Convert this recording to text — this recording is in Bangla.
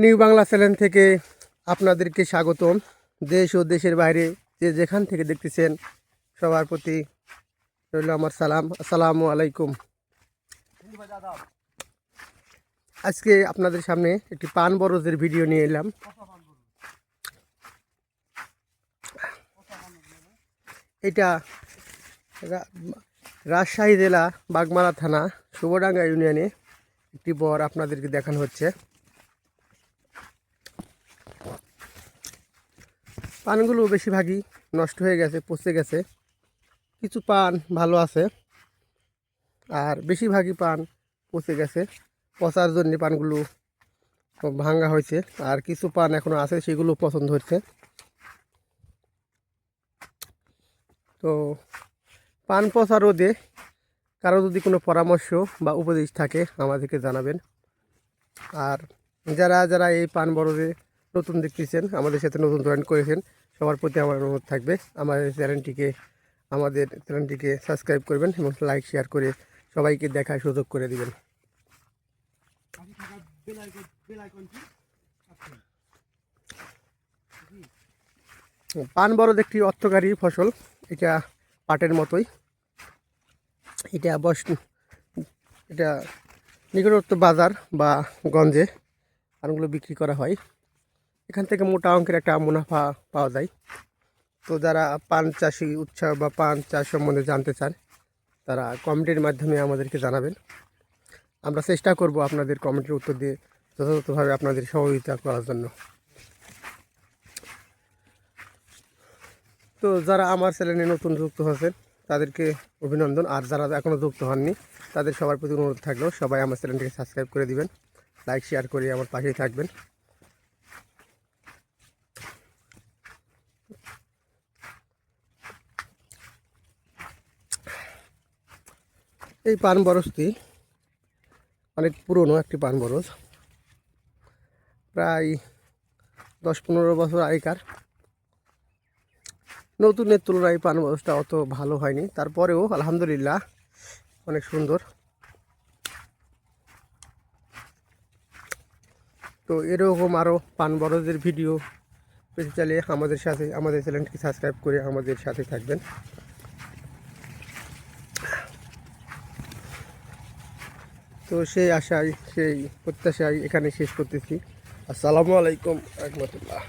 নিউ বাংলা চ্যানেল থেকে আপনাদেরকে স্বাগতম। দেশ ও দেশের বাইরে যে যেখান থেকে দেখতেছেন সবার প্রতি রইল আমার সালাম। আসসালামু আলাইকুম। আজকে আপনাদের সামনে একটি পান বরজের ভিডিও নিয়ে এলাম। এটা রাজশাহী জেলা বাগমারা থানা শুভডাঙ্গা ইউনিয়নে একটি বর আপনাদেরকে দেখানো হচ্ছে। পানগুলো বেশিরভাগই নষ্ট হয়ে গেছে, পচে গেছে। কিছু পান ভালো আছে আর বেশিরভাগই পান পচে গেছে। পচার জন্য পানগুলো ভাঙা হয়েছে আর কিছু পান এখনও আছে, সেগুলো পছন্দ হচ্ছে। তো পান পচা রোধে কারো যদি কোনো পরামর্শ বা উপদেশ থাকে আমাদেরকে জানাবেন। আর যারা যারা এই পান বরজে নতুন দেখতেছেন, আমাদের সাথে নতুন জয়েন করেছেন, সবার প্রতি আমার অনুরোধ থাকবে আমাদের চ্যানেলটিকে সাবস্ক্রাইব করবেন এবং লাইক শেয়ার করে সবাইকে দেখার সুযোগ করে দিবেন। পান বরজ একটি অর্থকারী ফসল। এটা পাটের মতোই। এটা নিকটবর্তী বাজার বা গঞ্জে পানগুলো বিক্রি করা হয়। এখান থেকে মোটা অঙ্কের একটা মুনাফা পাওয়া যায়। তো যারা পান চাষি উৎসাহ বা পান চাষ সম্বন্ধে জানতে চান তারা কমেন্টের মাধ্যমে আমাদেরকে জানাবেন। আমরা চেষ্টা করব আপনাদের কমেন্টের উত্তর দিয়ে যথাযথভাবে আপনাদের সহযোগিতা করার জন্য। তো যারা আমার চ্যানেলে নতুন যুক্ত হয়েছেন তাদেরকে অভিনন্দন, আর যারা এখনও যুক্ত হননি তাদের সবার প্রতি অনুরোধ থাকলেও সবাই আমার চ্যানেলটিকে সাবস্ক্রাইব করে দিবেন, লাইক শেয়ার করে আমার পাশেই থাকবেন। এই পান বরজটি অনেক পুরনো একটি পান বরজ, প্রায় 10-15 বছর আগেকার। নতুনের তুলনায় পান বরজটা অত ভালো হয়নি, তারপরেও আলহামদুলিল্লাহ অনেক সুন্দর। তো এরকম আরও পান বরজের ভিডিও পেতে চাইলে আমাদের চ্যানেলটিকে সাবস্ক্রাইব করে আমাদের সাথে থাকবেন। তো সেই আশায় সেই প্রত্যাশায় এখানে শেষ করতেছি। আসসালামু আলাইকুম রহমতুল্লাহ।